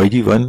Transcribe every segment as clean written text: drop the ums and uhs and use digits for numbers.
IG1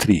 3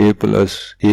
A+ A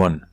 1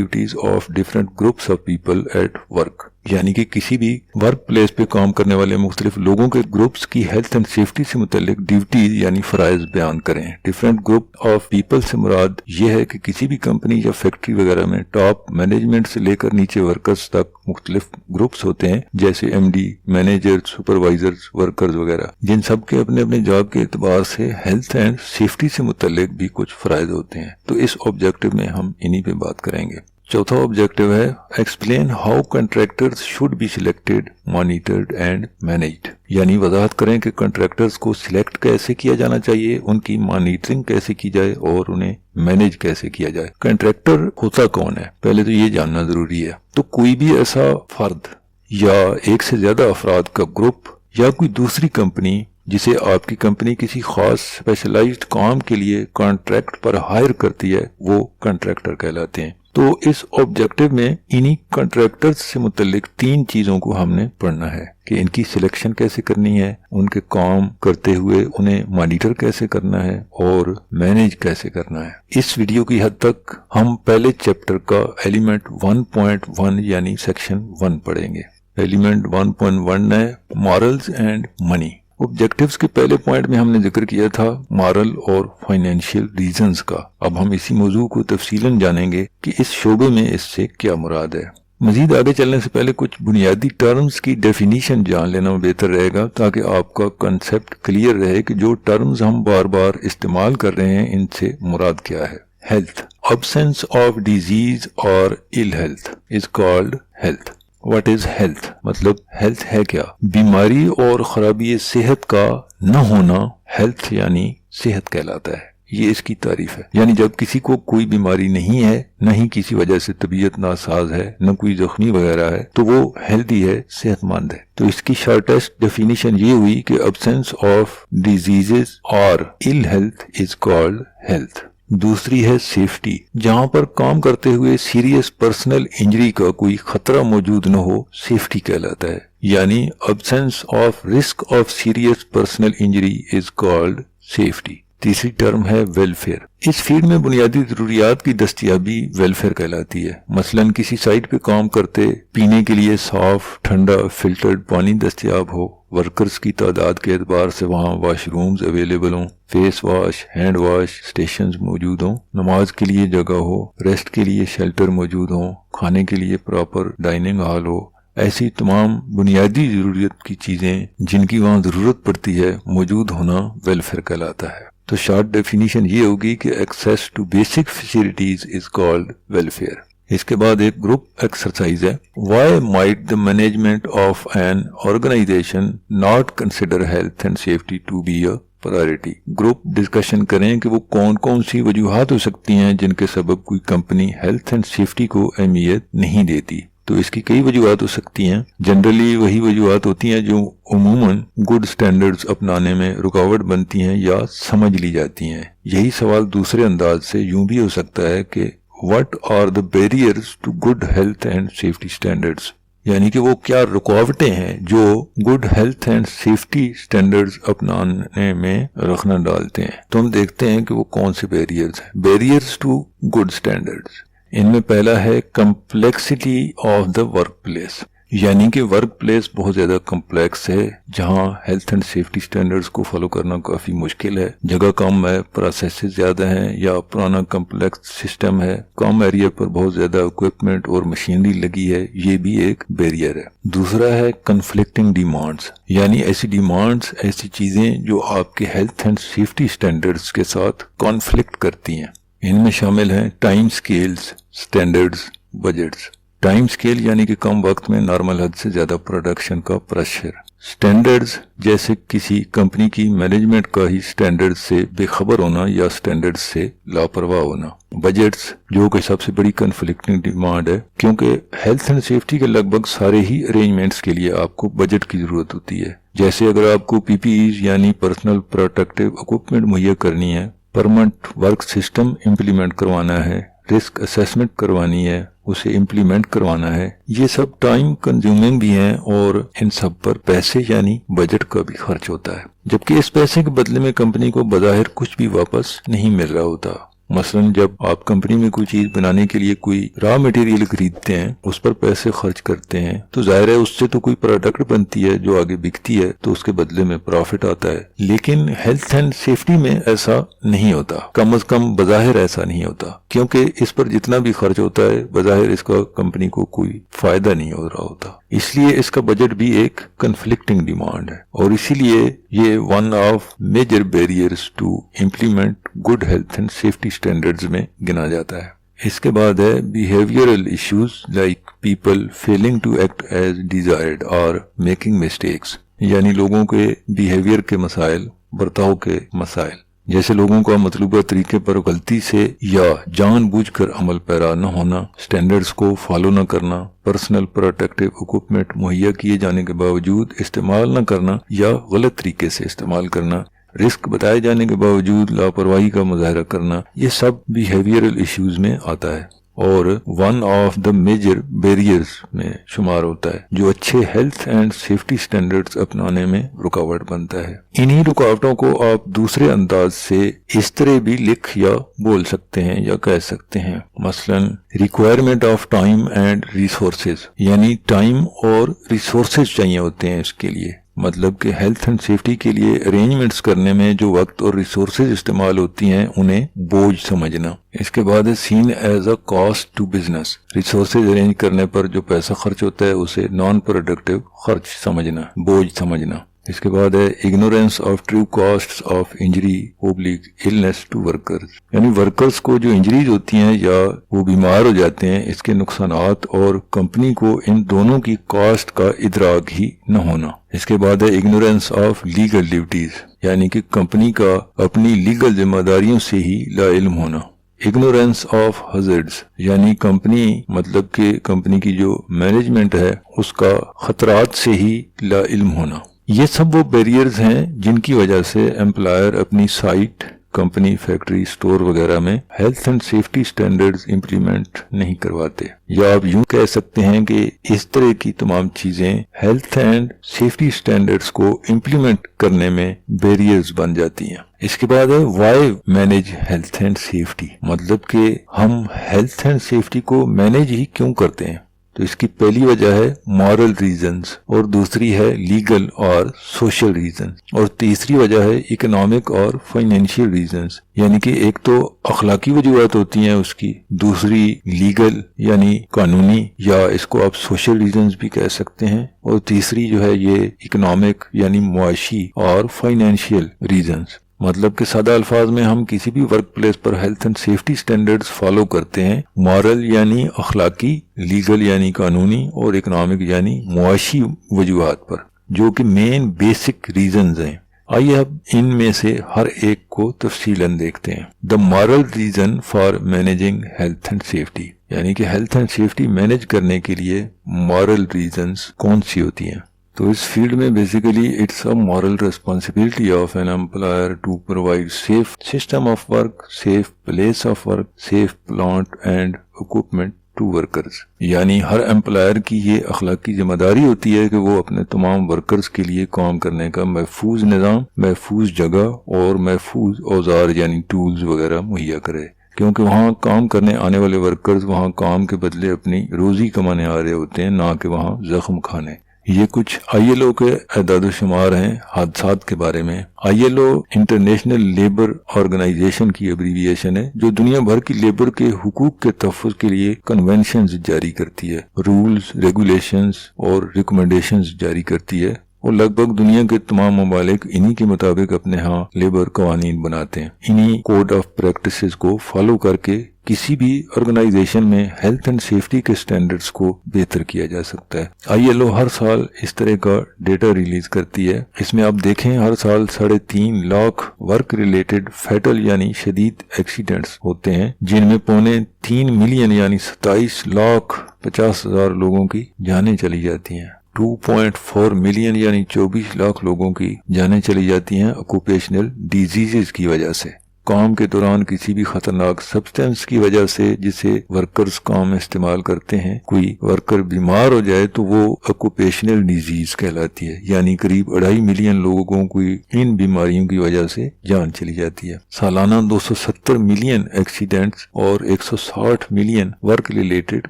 duties of different groups of people at work, یعنی کہ کسی بھی ورک پلیس پہ کام کرنے والے مختلف لوگوں کے گروپس کی ہیلتھ اینڈ سیفٹی سے متعلق ڈیوٹیز یعنی فرائض بیان کریں۔ ڈفرینٹ گروپ آف پیپل سے مراد یہ ہے کہ کسی بھی کمپنی یا فیکٹری وغیرہ میں ٹاپ مینجمنٹ سے لے کر نیچے ورکرز تک مختلف گروپس ہوتے ہیں، جیسے M D, manager, supervisors, workers وغیرہ، جن سب کے اپنے اپنے جاب کے اعتبار سے ہیلتھ اینڈ سیفٹی سے متعلق بھی کچھ فرائض ہوتے ہیں۔ تو اس آبجیکٹو میں ہم انہی پہ بات کریں گے۔ چوتھا آبجیکٹو ہے explain how contractors should be selected, monitored and managed, یعنی وضاحت کریں کہ کنٹریکٹرز کو سلیکٹ کیسے کیا جانا چاہیے، ان کی مانیٹرنگ کیسے کی جائے اور انہیں مینیج کیسے کیا جائے۔ کنٹریکٹر ہوتا کون ہے، پہلے تو یہ جاننا ضروری ہے۔ تو کوئی بھی ایسا فرد یا ایک سے زیادہ افراد کا گروپ یا کوئی دوسری کمپنی جسے آپ کی کمپنی کسی خاص اسپیشلائزڈ کام کے لیے کانٹریکٹ پر ہائر کرتی ہے، وہ کنٹریکٹر کہلاتے ہیں۔ تو اس آبجیکٹو میں انہی کنٹریکٹرز سے متعلق 3 چیزوں کو ہم نے پڑھنا ہے کہ ان کی سلیکشن کیسے کرنی ہے، ان کے کام کرتے ہوئے انہیں مانیٹر کیسے کرنا ہے اور مینیج کیسے کرنا ہے۔ اس ویڈیو کی حد تک ہم پہلے چیپٹر کا ایلیمنٹ 1.1 یعنی سیکشن 1 پڑھیں گے۔ ایلیمنٹ 1.1 ہے مورلز اینڈ منی۔ آبجیکٹیوز کے پہلے پوائنٹ میں ہم نے ذکر کیا تھا مارل اور فائنینشیل ریزنز کا۔ اب ہم اسی موضوع کو تفصیلاً جانیں گے کہ اس شعبے میں اس سے کیا مراد ہے۔ مزید آگے چلنے سے پہلے کچھ بنیادی ٹرمز کی ڈیفینیشن جان لینا بہتر رہے گا تاکہ آپ کا کنسیپٹ کلیئر رہے کہ جو ٹرمز ہم بار بار استعمال کر رہے ہیں ان سے مراد کیا ہے۔ Health, absence of disease or ill health is called health۔ What is health? مطلب ہیلتھ ہے کیا؟ بیماری اور خرابی صحت کا نہ ہونا ہیلتھ یعنی صحت کہلاتا ہے۔ یہ اس کی تعریف ہے، یعنی جب کسی کو کوئی بیماری نہیں ہے، نہ ہی کسی وجہ سے طبیعت ناساز ہے، نہ کوئی زخمی وغیرہ ہے، تو وہ ہیلتھی ہے، صحت مند ہے۔ تو اس کی شارٹیسٹ ڈیفینیشن یہ ہوئی کہ absence of diseases or ill health is called health۔ دوسری ہے سیفٹی، جہاں پر کام کرتے ہوئے سیریس پرسنل انجری کا کوئی خطرہ موجود نہ ہو، سیفٹی کہلاتا ہے، یعنی absence of risk of serious personal injury is called safety۔ تیسری ٹرم ہے ویلفیئر۔ اس فیلڈ میں بنیادی ضروریات کی دستیابی ویلفیئر کہلاتی ہے۔ مثلا کسی سائٹ پہ کام کرتے پینے کے لیے صاف، ٹھنڈا، فلٹرڈ پانی دستیاب ہو، ورکرز کی تعداد کے اعتبار سے وہاں واش رومز اویلیبل ہوں، face wash, hand wash stations موجود ہوں، نماز کے لیے جگہ ہو، ریسٹ کے لیے شیلٹر موجود ہوں، کھانے کے لیے پراپر ڈائننگ ہال ہو، ایسی تمام بنیادی ضروریات کی چیزیں جن کی وہاں ضرورت پڑتی ہے موجود ہونا ویلفیئر کہلاتا ہے۔ تو شارٹ ڈیفینیشن یہ ہوگی کہ access to basic facilities is called welfare. اس کے بعد ایک گروپ ایکسرسائز ہے، why might the management of an organization not consider health and safety to be a priority. Group discussion کریں کہ وہ کون کون سی وجوہات ہو سکتی ہیں جن کے سبب کوئی کمپنی ہیلتھ اینڈ سیفٹی کو اہمیت نہیں دیتی۔ تو اس کی کئی وجوہات ہو سکتی ہیں، جنرلی وہی وجوہات ہوتی ہیں جو عموماً گڈ سٹینڈرڈز اپنانے میں رکاوٹ بنتی ہیں یا سمجھ لی جاتی ہیں۔ یہی سوال دوسرے انداز سے یوں بھی ہو سکتا ہے کہ what are the barriers to good health and safety standards، یعنی کہ وہ کیا رکاوٹیں ہیں جو good health and safety standards اپنانے میں رخنہ ڈالتے ہیں۔ تو ہم دیکھتے ہیں کہ وہ کون سے بیریئرز ہیں۔ بیریئرز ٹو گڈ سٹینڈرڈز، ان میں پہلا ہے complexity of the work place, یعنی کہ ورک پلیس بہت زیادہ کمپلیکس ہے جہاں ہیلتھ اینڈ سیفٹی سٹینڈرڈز کو فالو کرنا کافی مشکل ہے، جگہ کم ہے، پروسیسز زیادہ ہیں یا پرانا کمپلیکس سسٹم ہے، کم ایریا پر بہت زیادہ اکوپمنٹ اور مشینری لگی ہے، یہ بھی ایک بیریئر ہے۔ دوسرا ہے کنفلکٹنگ ڈیمانڈز، یعنی ایسی ڈیمانڈز، ایسی چیزیں جو آپ کے ہیلتھ اینڈ سیفٹی سٹینڈرڈز کے ساتھ کانفلکٹ کرتی ہیں۔ ان میں شامل ہیں time scales, standards, budgets. Time scale یعنی کہ کم وقت میں نارمل حد سے زیادہ پروڈکشن کا پریشر۔ سٹینڈرڈز جیسے کسی کمپنی کی مینجمنٹ کا ہی سٹینڈرڈ سے بے خبر ہونا یا سٹینڈرڈ سے لاپرواہ ہونا۔ بجٹس، جو کہ سب سے بڑی کنفلکٹنگ ڈیمانڈ ہے، کیونکہ ہیلتھ اینڈ سیفٹی کے لگ بھگ سارے ہی ارینجمنٹس کے لیے آپ کو بجٹ کی ضرورت ہوتی ہے۔ جیسے اگر آپ کو PPEs یعنی پرسنل پروٹیکٹیو اکوپمنٹ مہیا کرنی ہے، پرماننٹ ورک سسٹم امپلیمنٹ کروانا ہے، رسک اسیسمنٹ کروانی ہے، اسے امپلیمنٹ کروانا ہے، یہ سب ٹائم کنزیومنگ بھی ہیں اور ان سب پر پیسے یعنی بجٹ کا بھی خرچ ہوتا ہے، جبکہ اس پیسے کے بدلے میں کمپنی کو بظاہر کچھ بھی واپس نہیں مل رہا ہوتا۔ مثلاً جب آپ کمپنی میں کوئی چیز بنانے کے لیے کوئی را مٹیریل خریدتے ہیں، اس پر پیسے خرچ کرتے ہیں، تو ظاہر ہے اس سے تو کوئی پروڈکٹ بنتی ہے جو آگے بکتی ہے، تو اس کے بدلے میں پروفٹ آتا ہے۔ لیکن ہیلتھ اینڈ سیفٹی میں ایسا نہیں ہوتا، کم از کم بظاہر ایسا نہیں ہوتا، کیونکہ اس پر جتنا بھی خرچ ہوتا ہے بظاہر اس کا کمپنی کو کوئی فائدہ نہیں ہو رہا ہوتا، اس لیے اس کا بجٹ بھی ایک کنفلکٹنگ ڈیمانڈ ہے، اور اسی لیے یہ one of major barriers to implement good health and safety standards میں گنا جاتا ہے۔ اس کے بعد ہے behavioural issues like people failing to act as desired اور میکنگ مسٹیکس، یعنی لوگوں کے بیہیویئر کے مسائل، برتاؤ کے مسائل، جیسے لوگوں کا مطلوبہ طریقے پر غلطی سے یا جان بوجھ کر عمل پیرا نہ ہونا، سٹینڈرڈز کو فالو نہ کرنا، پرسنل پروٹیکٹیو اکوپمنٹ مہیا کیے جانے کے باوجود استعمال نہ کرنا یا غلط طریقے سے استعمال کرنا، رسک بتائے جانے کے باوجود لاپرواہی کا مظاہرہ کرنا، یہ سب بیہیویئرل ایشوز میں آتا ہے اور one of the major barriers میں شمار ہوتا ہے جو اچھے ہیلتھ اینڈ سیفٹی سٹینڈرڈز اپنانے میں رکاوٹ بنتا ہے۔ انہی رکاوٹوں کو آپ دوسرے انداز سے اس طرح بھی لکھ یا بول سکتے ہیں یا کہہ سکتے ہیں، مثلا requirement of time and resources, یعنی ٹائم اور ریسورسز چاہیے ہوتے ہیں اس کے لیے، مطلب کہ ہیلتھ اینڈ سیفٹی کے لیے ارینجمنٹس کرنے میں جو وقت اور ریسورسز استعمال ہوتی ہیں انہیں بوجھ سمجھنا۔ اس کے بعد ہے seen as a cost to business, resources arrange کرنے پر جو پیسہ خرچ ہوتا ہے اسے نان پروڈکٹیو خرچ سمجھنا، بوجھ سمجھنا۔ اس کے بعد ہے ignorance of true cost of injury oblique illness to workers, یعنی ورکرز کو جو انجریز ہوتی ہیں یا وہ بیمار ہو جاتے ہیں، اس کے نقصانات اور کمپنی کو ان دونوں کی کاسٹ کا ادراک ہی نہ ہونا۔ اس کے بعد ہے اگنورینس آف لیگل ڈیوٹیز، یعنی کہ کمپنی کا اپنی لیگل ذمہ داریوں سے ہی لا علم ہونا۔ اگنورینس آف ہزارڈز، یعنی کمپنی مطلب کہ کمپنی کی جو مینجمنٹ ہے اس کا خطرات سے ہی لا علم ہونا۔ یہ سب وہ بیریئرز ہیں جن کی وجہ سے امپلائر اپنی سائٹ، کمپنی، فیکٹری، سٹور وغیرہ میں health and safety standards implement نہیں کرواتے، یا آپ یوں کہہ سکتے ہیں کہ اس طرح کی تمام چیزیں ہیلتھ اینڈ سیفٹی سٹینڈرڈز کو امپلیمنٹ کرنے میں بیریئرز بن جاتی ہیں۔ اس کے بعد ہے why manage health and safety, مطلب کہ ہم ہیلتھ اینڈ سیفٹی کو مینیج ہی کیوں کرتے ہیں؟ تو اس کی پہلی وجہ ہے مورل ریزنز، اور دوسری ہے لیگل اور سوشل ریزنز، اور تیسری وجہ ہے اکنامک اور فائنینشیل ریزنز، یعنی کہ ایک تو اخلاقی وجوہات ہوتی ہیں اس کی، دوسری لیگل یعنی قانونی، یا اس کو آپ سوشل ریزنز بھی کہہ سکتے ہیں، اور تیسری جو ہے یہ اکنامک یعنی معاشی اور فائنینشیل ریزنز۔ مطلب کہ سادہ الفاظ میں ہم کسی بھی work place per health and safety standards follow کرتے ہیں مورل یعنی اخلاقی، لیگل یعنی قانونی، اور اکنامک یعنی معاشی وجوہات پر، جو کہ مین بیسک ریزنز ہیں۔ آئیے اب ان میں سے ہر ایک کو تفصیلاً دیکھتے ہیں۔ The moral reason for managing health and safety, یعنی کہ ہیلتھ اینڈ سیفٹی مینیج کرنے کے لیے مورل ریزنز کون سی ہوتی ہیں؟ تو اس فیلڈ میں basically it's a moral responsibility of an employer to provide safe system of work, safe place of work, safe plant and equipment to workers, یعنی ہر امپلائر کی یہ اخلاقی ذمہ داری ہوتی ہے کہ وہ اپنے تمام ورکرز کے لیے کام کرنے کا محفوظ نظام، محفوظ جگہ اور محفوظ اوزار یعنی ٹولز وغیرہ مہیا کرے، کیونکہ وہاں کام کرنے آنے والے ورکرز وہاں کام کے بدلے اپنی روزی کمانے آ رہے ہوتے ہیں، نہ کہ وہاں زخم کھانے۔ یہ کچھ ILO کے اعداد و شمار ہیں حادثات کے بارے میں۔ ILO انٹرنیشنل لیبر آرگنائزیشن کی ابریویشن ہے، جو دنیا بھر کی لیبر کے حقوق کے تحفظ کے لیے کنونشنز جاری کرتی ہے، رولز، ریگولیشنز اور ریکمنڈیشنز جاری کرتی ہے، اور لگ بھگ دنیا کے تمام ممالک انہی کے مطابق اپنے ہاں لیبر قوانین بناتے ہیں۔ انہی کوڈ آف پریکٹسز کو فالو کر کے کسی بھی آرگنائزیشن میں ہیلتھ اینڈ سیفٹی کے سٹینڈرڈز کو بہتر کیا جا سکتا ہے۔ ILO ہر سال اس طرح کا ڈیٹا ریلیز کرتی ہے۔ اس میں آپ دیکھیں ہر سال 3.5 لاکھ ورک ریلیٹڈ فیٹل یعنی شدید ایکسیڈنٹس ہوتے ہیں، جن میں 3.25 ملین یعنی 27,50,000 لوگوں کی جانیں چلی جاتی ہیں۔ 2.4 ملین یعنی 24 لاکھ لوگوں کی جانیں چلی جاتی ہیں آکوپیشنل ڈیزیزز کی وجہ سے۔ کام کے دوران کسی بھی خطرناک سبسٹینس کی وجہ سے جسے ورکرز کام میں استعمال کرتے ہیں کوئی ورکر بیمار ہو جائے تو وہ آکوپیشنل ڈیزیز کہلاتی ہے، یعنی قریب 2.5 ملین لوگوں کی ان بیماریوں کی وجہ سے جان چلی جاتی ہے۔ سالانہ 270 ملین ایکسیڈنٹس اور 160 ملین ورک ریلیٹڈ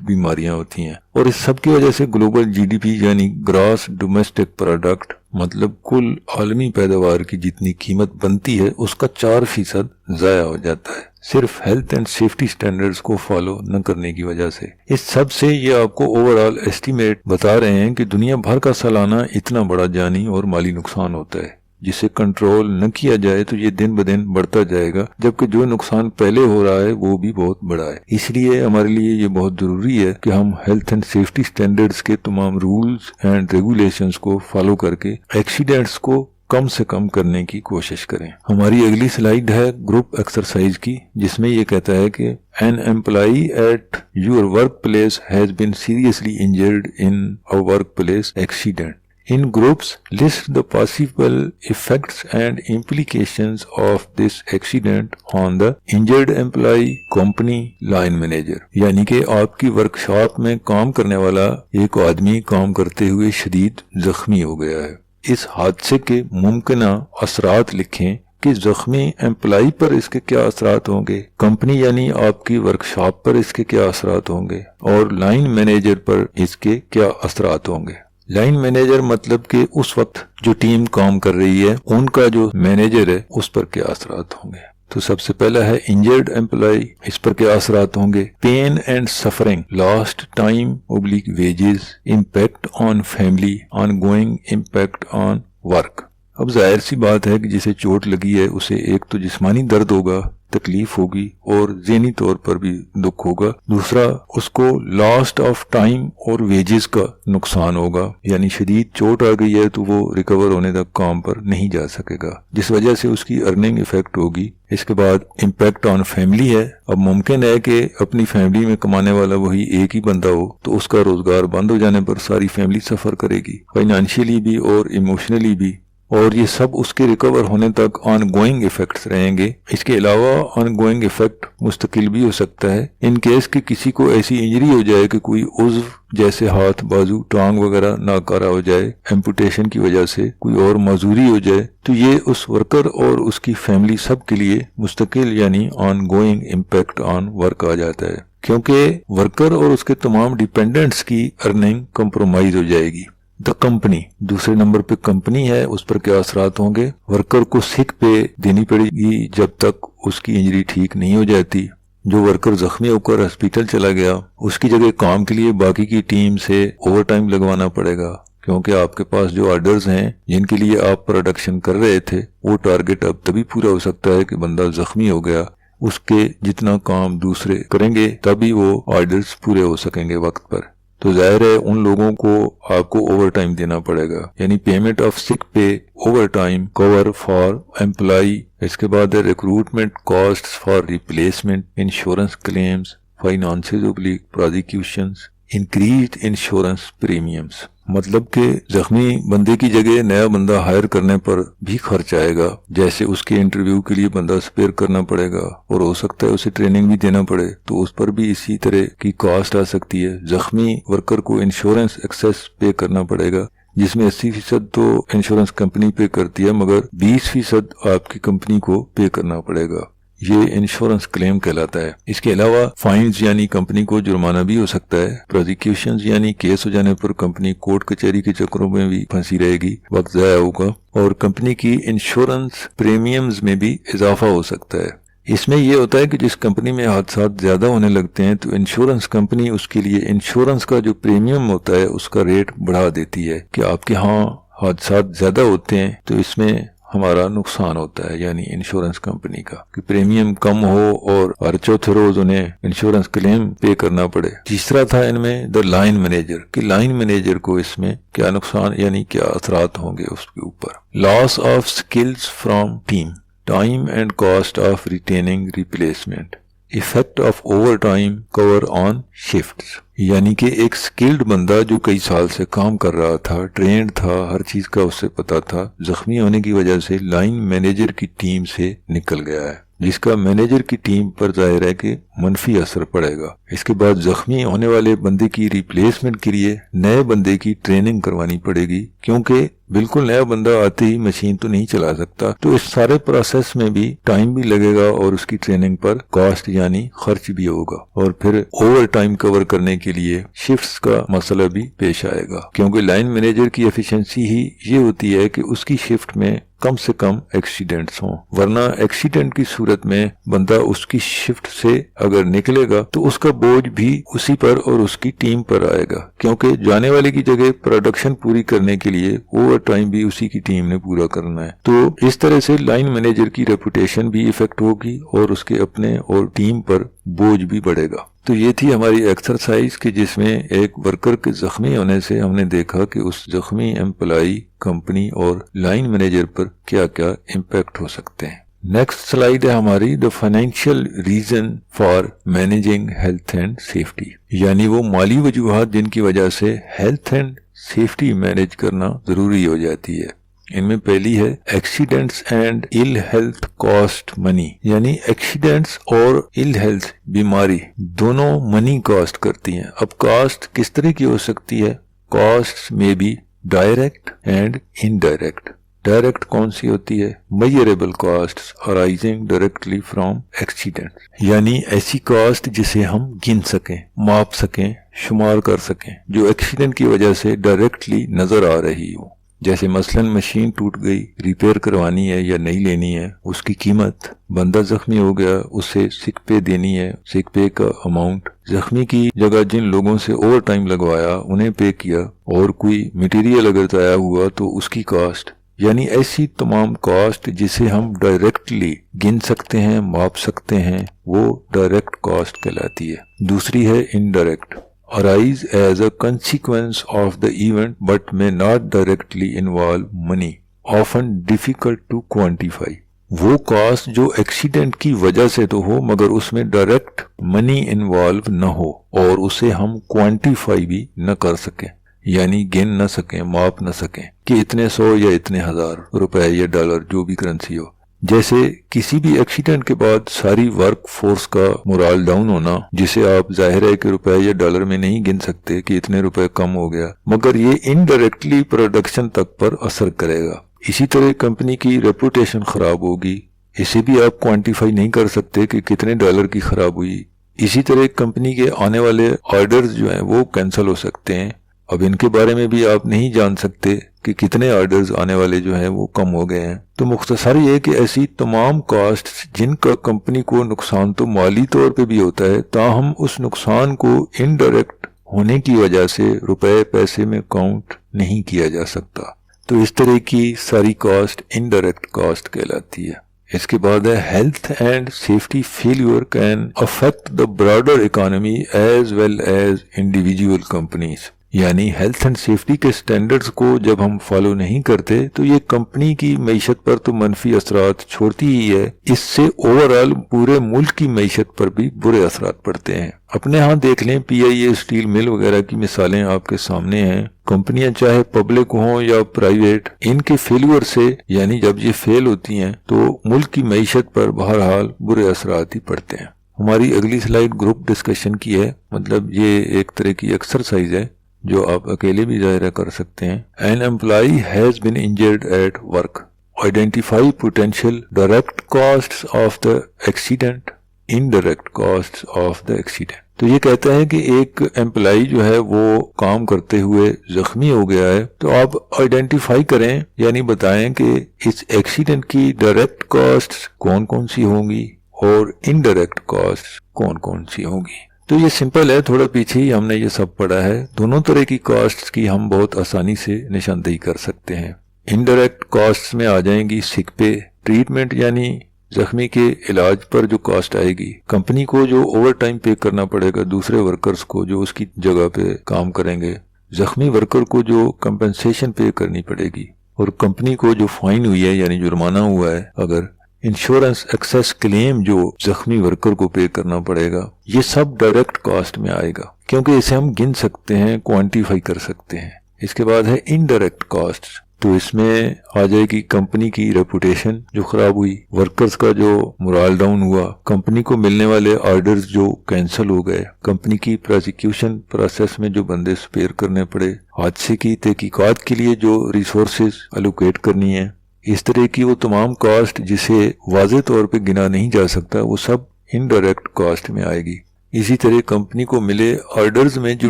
بیماریاں ہوتی ہیں، اور اس سب کی وجہ سے گلوبل جی ڈی پی یعنی گراس ڈومیسٹک پروڈکٹ مطلب کل عالمی پیداوار کی جتنی قیمت بنتی ہے اس کا 4% ضائع ہو جاتا ہے، صرف ہیلتھ اینڈ سیفٹی سٹینڈرڈز کو فالو نہ کرنے کی وجہ سے۔ اس سب سے یہ آپ کو اوور آل ایسٹیمیٹ بتا رہے ہیں کہ دنیا بھر کا سالانہ اتنا بڑا جانی اور مالی نقصان ہوتا ہے، جسے کنٹرول نہ کیا جائے تو یہ دن بدن بڑھتا جائے گا، جبکہ جو نقصان پہلے ہو رہا ہے وہ بھی بہت بڑا ہے۔ اس لیے ہمارے لیے یہ بہت ضروری ہے کہ ہم ہیلتھ اینڈ سیفٹی سٹینڈرڈز کے تمام رولز اینڈ ریگولیشنز کو فالو کر کے ایکسیڈنٹس کو کم سے کم کرنے کی کوشش کریں۔ ہماری اگلی سلائیڈ ہے گروپ ایکسرسائز کی، جس میں یہ کہتا ہے کہ an employee at your workplace has been seriously injured in a workplace accident. In groups, list the possible effects and implications of this accident on the injured employee, company, line manager. یعنی کہ آپ کی workshop میں کام کرنے والا ایک آدمی کام کرتے ہوئے شدید زخمی ہو گیا ہے۔ اس حادثے کے ممکنہ اثرات لکھیں کہ زخمی امپلائی پر اس کے کیا اثرات ہوں گے، کمپنی یعنی آپ کی ورکشاپ پر اس کے کیا اثرات ہوں گے، اور لائن مینیجر پر اس کے کیا اثرات ہوں گے۔ لائن مینیجر مطلب کہ اس وقت جو ٹیم کام کر رہی ہے ان کا جو مینیجر ہے اس پر کیا اثرات ہوں گے۔ تو سب سے پہلا ہے انجرڈ امپلائی، اس پر کیا اثرات ہوں گے۔ Pain and suffering, lost time oblique wages, impact on family, ongoing impact on work. اب ظاہر سی بات ہے کہ جسے چوٹ لگی ہے اسے ایک تو جسمانی درد ہوگا، تکلیف ہوگی، اور ذہنی طور پر بھی دکھ ہوگا، دوسرا اس کو لاسٹ آف ٹائم اور ویجز کا نقصان ہوگا، یعنی شدید چوٹ آ گئی ہے تو وہ ریکور ہونے تک کام پر نہیں جا سکے گا، جس وجہ سے اس کی ارننگ افیکٹ ہوگی۔ اس کے بعد امپیکٹ آن فیملی ہے، اب ممکن ہے کہ اپنی فیملی میں کمانے والا وہی ایک ہی بندہ ہو تو اس کا روزگار بند ہو جانے پر ساری فیملی سفر کرے گی، فائنانشیلی بھی اور ایموشنلی بھی، اور یہ سب اس کے ریکور ہونے تک آن گوئنگ ایفیکٹس رہیں گے۔ اس کے علاوہ آن گوئنگ ایفیکٹ مستقل بھی ہو سکتا ہے، ان کیس کہ کسی کو ایسی انجری ہو جائے کہ کوئی عضو جیسے ہاتھ، بازو، ٹانگ وغیرہ ناکارہ ہو جائے، ایمپوٹیشن کی وجہ سے کوئی اور معذوری ہو جائے، تو یہ اس ورکر اور اس کی فیملی سب کے لیے مستقل یعنی ongoing impact on work آ جاتا ہے، کیونکہ ورکر اور اس کے تمام ڈیپینڈنٹس کی ارننگ کمپرومائز ہو جائے گی۔ دا کمپنی، دوسرے نمبر پہ کمپنی ہے، اس پر کیا اثرات ہوں گے۔ ورکر کو سک پے دینی پڑے گی جب تک اس کی انجری ٹھیک نہیں ہو جاتی۔ جو ورکر زخمی ہو کر ہسپتال چلا گیا اس کی جگہ کام کے لیے باقی کی ٹیم سے اوور ٹائم لگوانا پڑے گا، کیونکہ آپ کے پاس جو آرڈرز ہیں جن کے لیے آپ پروڈکشن کر رہے تھے وہ ٹارگٹ اب تبھی پورا ہو سکتا ہے کہ بندہ زخمی ہو گیا، اس کے جتنا کام دوسرے کریں گے تبھی وہ آرڈرز پورے ہو سکیں گے وقت پر۔ تو ظاہر ہے ان لوگوں کو آپ کو اوور ٹائم دینا پڑے گا، یعنی payment of sick pay, overtime cover for employee. اس کے بعد ہے recruitment cost for replacement, insurance claims, finances oblique prosecutions, increased insurance premiums. مطلب کہ زخمی بندے کی جگہ نیا بندہ ہائر کرنے پر بھی خرچ آئے گا، جیسے اس کے انٹرویو کے لیے بندہ سپیئر کرنا پڑے گا، اور ہو سکتا ہے اسے ٹریننگ بھی دینا پڑے، تو اس پر بھی اسی طرح کی کاسٹ آ سکتی ہے۔ زخمی ورکر کو انشورنس ایکسیس پے کرنا پڑے گا، جس میں 80% تو انشورنس کمپنی پے کرتی ہے، مگر 20% آپ کی کمپنی کو پے کرنا پڑے گا، یہ انشورنس کلیم کہلاتا ہے۔ اس کے علاوہ فائنز یعنی کمپنی کو جرمانہ بھی ہو سکتا ہے، پروزیکیوشنز یعنی کیس ہو جانے پر کمپنی کورٹ کچہری کے چکروں میں بھی پھنسی رہے گی، وقت ضائع ہوگا، اور کمپنی کی انشورنس پریمیمز میں بھی اضافہ ہو سکتا ہے۔ اس میں یہ ہوتا ہے کہ جس کمپنی میں حادثات زیادہ ہونے لگتے ہیں تو انشورنس کمپنی اس کے لیے انشورنس کا جو پریمیم ہوتا ہے اس کا ریٹ بڑھا دیتی ہے، کہ آپ کے ہاں حادثات زیادہ ہوتے ہیں تو اس میں ہمارا نقصان ہوتا ہے، یعنی انشورنس کمپنی کا، کہ پریمیم کم ہو اور ہر چوتھے روز انہیں انشورنس کلیم پے کرنا پڑے۔ تیسرا تھا ان میں دا لائن مینیجر، کہ لائن مینیجر کو اس میں کیا نقصان یعنی کیا اثرات ہوں گے اس کے اوپر۔ Loss of skills from team, time and cost of retaining replacement, effect of overtime cover on shifts, یعنی کہ ایک سکلڈ بندہ جو کئی سال سے کام کر رہا تھا، ٹرینڈ تھا، ہر چیز کا اسے پتا تھا، زخمی ہونے کی وجہ سے لائن مینیجر کی ٹیم سے نکل گیا ہے۔ جس کا مینیجر کی ٹیم پر ظاہر ہے کہ منفی اثر پڑے گا۔ اس کے بعد زخمی ہونے والے بندے کی ریپلیسمنٹ کے لیے نئے بندے کی ٹریننگ کروانی پڑے گی، کیونکہ بالکل نیا بندہ آتے ہی مشین تو نہیں چلا سکتا، تو اس سارے پروسیس میں بھی ٹائم بھی لگے گا اور اس کی ٹریننگ پر کاسٹ یعنی خرچ بھی ہوگا، اور پھر اوور ٹائم کور کرنے کے لیے شفٹس کا مسئلہ بھی پیش آئے گا، کیونکہ لائن مینیجر کی ایفیشنسی ہی یہ ہوتی ہے کہ اس کی شفٹ میں کم سے کم ایکسیڈنٹس ہوں، ورنہ ایکسیڈنٹ کی صورت میں بندہ اس کی شفٹ سے اگر نکلے گا تو اس کا بوجھ بھی اسی پر اور اس کی ٹیم پر آئے گا، کیونکہ جانے والے کی جگہ پروڈکشن پوری کرنے کے لیے اوور ٹائم بھی اسی کی ٹیم نے پورا کرنا ہے۔ تو اس طرح سے لائن مینیجر کی ریپوٹیشن بھی افیکٹ ہوگی اور اس کے اپنے اور ٹیم پر بوجھ بھی بڑھے گا۔ تو یہ تھی ہماری ایکسرسائز کہ جس میں ایک ورکر کے زخمی ہونے سے ہم نے دیکھا کہ اس زخمی امپلائی، کمپنی اور لائن مینیجر پر کیا کیا امپیکٹ ہو سکتے ہیں۔ نیکسٹ سلائیڈ ہے ہماری the financial reason for managing health and safety, یعنی وہ مالی وجوہات جن کی وجہ سے ہیلتھ اینڈ سیفٹی مینیج کرنا ضروری ہو جاتی ہے۔ ان میں پہلی ہے accidents and ill health cost money, یعنی ایکسیڈنٹس اور ال ہیلتھ بیماری دونوں منی کاسٹ کرتی ہیں۔ اب کاسٹ کس طرح کی ہو سکتی ہے؟ کاسٹ میں بھی ڈائریکٹ اینڈ انڈائریکٹ۔ ڈائریکٹ کون سی ہوتی ہے؟ Measurable cost arising directly from accident, یعنی ایسی کاسٹ جسے ہم گن سکیں، ماپ سکیں، شمار کر سکیں، جو ایکسیڈنٹ کی وجہ سے ڈائریکٹلی نظر آ رہی ہو، جیسے مثلا مشین ٹوٹ گئی، ریپیئر کروانی ہے یا نہیں لینی ہے، اس کی قیمت، بندہ زخمی ہو گیا، اسے سک پے دینی ہے، سک پے کا اماؤنٹ، زخمی کی جگہ جن لوگوں سے اوور ٹائم لگوایا انہیں پے کیا، اور کوئی مٹیریل اگر ضائع ہوا تو اس کی کاسٹ، یعنی ایسی تمام کاسٹ جسے ہم ڈائریکٹلی گن سکتے ہیں، ماپ سکتے ہیں، وہ ڈائریکٹ کاسٹ کہلاتی ہے۔ دوسری ہے indirect, arise as a consequence of the event but may not directly involve money, often difficult to quantify۔ وہ کاسٹ جو ایکسیڈنٹ کی وجہ سے تو ہو مگر اس میں ڈائریکٹ منی انوالو نہ ہو اور اسے ہم کوانٹیفائی بھی نہ کر سکیں، یعنی گن نہ سکیں، ماپ نہ سکیں کہ اتنے 100 یا اتنے 1000 روپے یا ڈالر جو بھی کرنسی ہو۔ جیسے کسی بھی ایکسیڈنٹ کے بعد ساری ورک فورس کا مورال ڈاؤن ہونا، جسے آپ ظاہر ہے کہ روپے یا ڈالر میں نہیں گن سکتے کہ اتنے روپے کم ہو گیا، مگر یہ انڈائریکٹلی پروڈکشن تک پر اثر کرے گا۔ اسی طرح کمپنی کی ریپوٹیشن خراب ہوگی، اسے بھی آپ کوانٹیفائی نہیں کر سکتے کہ کتنے ڈالر کی خراب ہوئی۔ اسی طرح کمپنی کے آنے والے آرڈرز جو ہیں وہ کینسل ہو سکتے ہیں، اب ان کے بارے میں بھی آپ نہیں جان سکتے کہ کتنے آرڈرز آنے والے جو ہیں وہ کم ہو گئے ہیں۔ تو مختصر یہ کہ ایسی تمام کاسٹ جن کا کمپنی کو نقصان تو مالی طور پہ بھی ہوتا ہے، تاہم اس نقصان کو انڈائریکٹ ہونے کی وجہ سے روپے پیسے میں کاؤنٹ نہیں کیا جا سکتا، تو اس طرح کی ساری کاسٹ انڈائریکٹ کاسٹ کہلاتی ہے۔ اس کے بعد ہے health and safety failure can affect the broader economy as well as individual companies, یعنی ہیلتھ اینڈ سیفٹی کے سٹینڈرڈز کو جب ہم فالو نہیں کرتے تو یہ کمپنی کی معیشت پر تو منفی اثرات چھوڑتی ہی ہے، اس سے اوورآل پورے ملک کی معیشت پر بھی برے اثرات پڑتے ہیں۔ اپنے ہاں دیکھ لیں، پی آئی اے اسٹیل مل وغیرہ کی مثالیں آپ کے سامنے ہیں۔ کمپنیاں چاہے پبلک ہوں یا پرائیویٹ، ان کے فیلور سے، یعنی جب یہ فیل ہوتی ہیں تو ملک کی معیشت پر بہرحال برے اثرات ہی پڑتے ہیں۔ ہماری اگلی سلائیڈ گروپ ڈسکشن کی ہے، مطلب یہ ایک طرح کی ایکسرسائز ہے جو آپ اکیلے بھی ظاہر کر سکتے ہیں۔ An employee has been injured at work. Identify potential direct costs of the accident, indirect costs of the accident۔ تو یہ کہتا ہے کہ ایک امپلائی جو ہے وہ کام کرتے ہوئے زخمی ہو گیا ہے، تو آپ آئیڈینٹیفائی کریں، یعنی بتائیں کہ اس ایکسیڈنٹ کی ڈائریکٹ کاسٹ کون کون سی ہوں گی اور انڈائریکٹ کاسٹ کون کون سی ہوں گی۔ تو یہ سمپل ہے، تھوڑا پیچھے ہی ہم نے یہ سب پڑھا ہے۔ دونوں طرح کی کاسٹ کی ہم بہت آسانی سے نشاندہی کر سکتے ہیں۔ انڈائریکٹ کاسٹ میں آ جائیں گی سک پے، ٹریٹمنٹ یعنی زخمی کے علاج پر جو کاسٹ آئے گی، کمپنی کو جو اوور ٹائم پے کرنا پڑے گا دوسرے ورکرز کو جو اس کی جگہ پہ کام کریں گے، زخمی ورکر کو جو کمپنسیشن پے کرنی پڑے گی، اور کمپنی کو جو فائن ہوئی ہے یعنی جرمانہ ہوا ہے، اگر انشورنس ایکسیس کلیم جو زخمی ورکر کو پے کرنا پڑے گا، یہ سب ڈائریکٹ کاسٹ میں آئے گا، کیونکہ اسے ہم گن سکتے ہیں، کوانٹیفائی کر سکتے ہیں۔ اس کے بعد ہے انڈائریکٹ کاسٹ، تو اس میں آ جائے گی کمپنی کی ریپوٹیشن جو خراب ہوئی، ورکرز کا جو مورال ڈاؤن ہوا، کمپنی کو ملنے والے آرڈرز جو کینسل ہو گئے، کمپنی کی پروسیکیوشن پروسیس میں جو بندے سپیئر کرنے پڑے، حادثے کی تحقیقات کے لیے جو ریسورسز الوکیٹ کرنی ہے، اس طرح کی وہ تمام کاسٹ جسے واضح طور پہ گنا نہیں جا سکتا، وہ سب انڈائریکٹ کاسٹ میں آئے گی۔ اسی طرح کمپنی کو ملے آرڈرز میں جو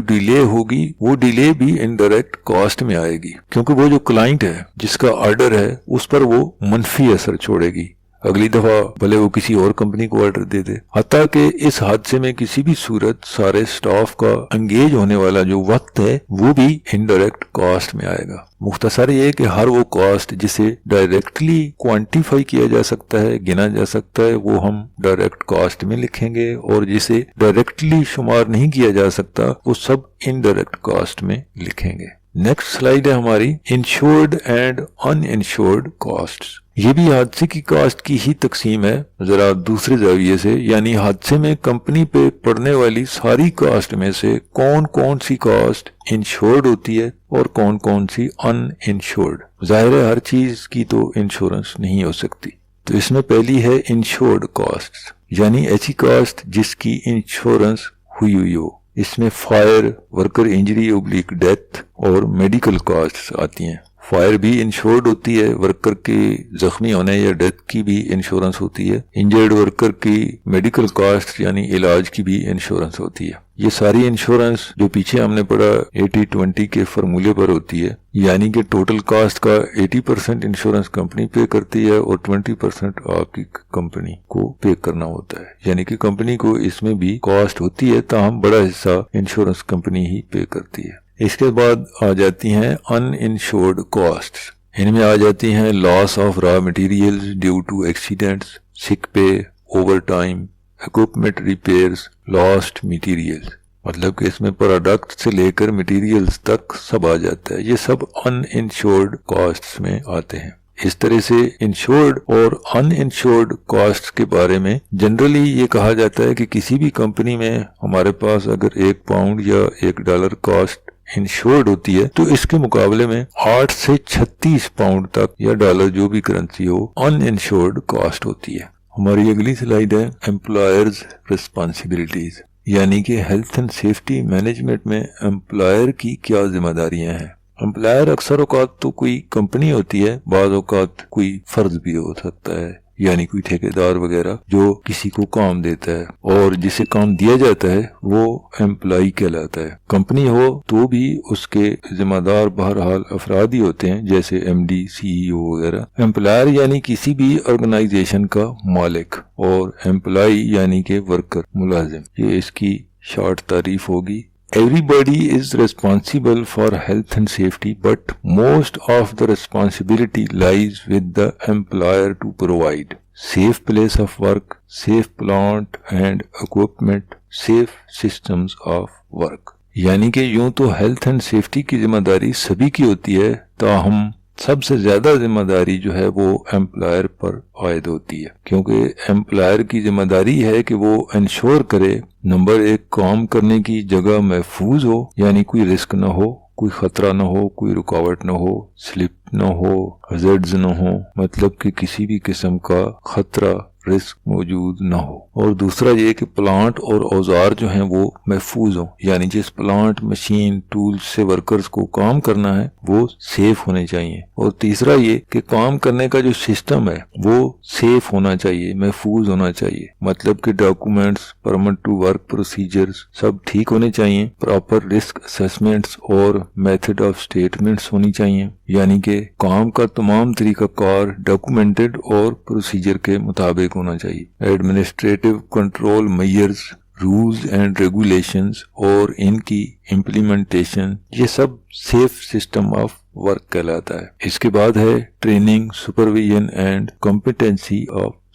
ڈیلے ہوگی، وہ ڈیلے بھی انڈائریکٹ کاسٹ میں آئے گی، کیونکہ وہ جو کلائنٹ ہے جس کا آرڈر ہے اس پر وہ منفی اثر چھوڑے گی، اگلی دفعہ بھلے وہ کسی اور کمپنی کو آرڈر دے دے۔ حتیٰ کہ اس حادثے میں کسی بھی صورت سارے سٹاف کا انگیج ہونے والا جو وقت ہے وہ بھی انڈائریکٹ کاسٹ میں آئے گا۔ مختصر یہ کہ ہر وہ کاسٹ جسے ڈائریکٹلی کوانٹیفائی کیا جا سکتا ہے، گنا جا سکتا ہے، وہ ہم ڈائریکٹ کاسٹ میں لکھیں گے، اور جسے ڈائریکٹلی شمار نہیں کیا جا سکتا وہ سب انڈائریکٹ کاسٹ میں لکھیں گے۔ نیکسٹ سلائیڈ ہے ہماری insured and uninsured cost. یہ بھی حادثے کی کاسٹ کی ہی تقسیم ہے، ذرا دوسرے زاویے سے، یعنی حادثے میں کمپنی پہ پڑنے والی ساری کاسٹ میں سے کون کون سی کاسٹ انشورڈ ہوتی ہے اور کون کون سی ان انشورڈ۔ ظاہر ہے ہر چیز کی تو انشورنس نہیں ہو سکتی، تو اس میں پہلی ہے انشورڈ کاسٹ، یعنی ایسی کاسٹ جس کی انشورنس ہوئی ہو۔ اس میں فائر، ورکر انجری / ڈیتھ اور میڈیکل کاسٹ آتی ہیں۔ فائر بھی انشورڈ ہوتی ہے، ورکر کے زخمی ہونے یا ڈیتھ کی بھی انشورنس ہوتی ہے، انجرڈ ورکر کی میڈیکل کاسٹ یعنی علاج کی بھی انشورنس ہوتی ہے۔ یہ ساری انشورنس جو پیچھے ہم نے پڑھا 80-20 کے فارمولے پر ہوتی ہے، یعنی کہ ٹوٹل کاسٹ کا 80% انشورنس کمپنی پے کرتی ہے اور 20% آپ کی کمپنی کو پے کرنا ہوتا ہے، یعنی کہ کمپنی کو اس میں بھی کاسٹ ہوتی ہے، تاہم بڑا حصہ انشورنس کمپنی ہی پے کرتی ہے۔ اس کے بعد آ جاتی ہیں ان انشورڈ کاسٹ، ان میں آ جاتی ہیں loss of raw materials due to accidents, sick pay, overtime, equipment repairs, lost materials, مطلب کہ اس میں پروڈکٹ سے لے کر مٹیریلز تک سب آ جاتا ہے، یہ سب ان انشورڈ کاسٹ میں آتے ہیں۔ اس طرح سے انشورڈ اور ان انشورڈ کاسٹ کے بارے میں جنرلی یہ کہا جاتا ہے کہ کسی بھی کمپنی میں ہمارے پاس اگر £1 یا $1 کاسٹ انشورڈ ہوتی ہے تو اس کے مقابلے میں 8 سے 36 پاؤنڈ تک یا ڈالر جو بھی کرنسی ہو ان انشورڈ کاسٹ ہوتی ہے۔ ہماری اگلی سلائیڈ ہے امپلائرز ریسپانسبلٹیز، یعنی کہ ہیلتھ اینڈ سیفٹی مینجمنٹ میں امپلائر کی کیا ذمہ داریاں ہیں۔ امپلائر اکثر اوقات تو کوئی کمپنی ہوتی ہے، بعض اوقات کوئی فرد بھی ہو سکتا ہے، یعنی کوئی ٹھیکیدار وغیرہ جو کسی کو کام دیتا ہے، اور جسے کام دیا جاتا ہے وہ امپلائی کہلاتا ہے۔ کمپنی ہو تو بھی اس کے ذمہ دار بہرحال افراد ہی ہوتے ہیں، جیسے MD، CEO وغیرہ۔ امپلائر یعنی کسی بھی آرگنائزیشن کا مالک، اور امپلائی یعنی کہ ورکر، ملازم، یہ اس کی شارٹ تعریف ہوگی۔ Everybody is responsible for health and safety, but most of the responsibility lies with the employer to provide safe place of work, safe plant and equipment, safe systems of work۔ یعنی کہ یوں تو health and safety کی ذمہ داری سبھی کی ہوتی ہے، تاہم سب سے زیادہ ذمہ داری جو ہے وہ امپلائر پر عائد ہوتی ہے، کیونکہ امپلائر کی ذمہ داری ہے کہ وہ انشور کرے، نمبر 1، کام کرنے کی جگہ محفوظ ہو، یعنی کوئی رسک نہ ہو، کوئی خطرہ نہ ہو، کوئی رکاوٹ نہ ہو، سلپ نہ ہو، ہزارڈز نہ ہو، مطلب کہ کسی بھی قسم کا خطرہ، رسک موجود نہ ہو۔ اور دوسرا یہ کہ پلانٹ اور اوزار جو ہیں وہ محفوظ ہوں، یعنی جس پلانٹ، مشین، ٹولز سے ورکرز کو کام کرنا ہے وہ سیف ہونے چاہیے۔ اور تیسرا یہ کہ کام کرنے کا جو سسٹم ہے وہ سیف ہونا چاہیے، محفوظ ہونا چاہیے، مطلب کہ documents, permit to work procedures سب ٹھیک ہونے چاہیے، پراپر رسک اسیسمنٹس اور میتھڈ آف اسٹیٹمنٹس ہونی چاہیے، یعنی کہ کام کا تمام طریقہ کار ڈاکومنٹڈ اور پروسیجر کے مطابق ہونا چاہیے۔ Administrative control measures, rules and regulations اور ان کی امپلیمنٹیشن، یہ سب سیف سسٹم آف ورک کہلاتا ہے۔ اس کے بعد ہے training, supervision and competence of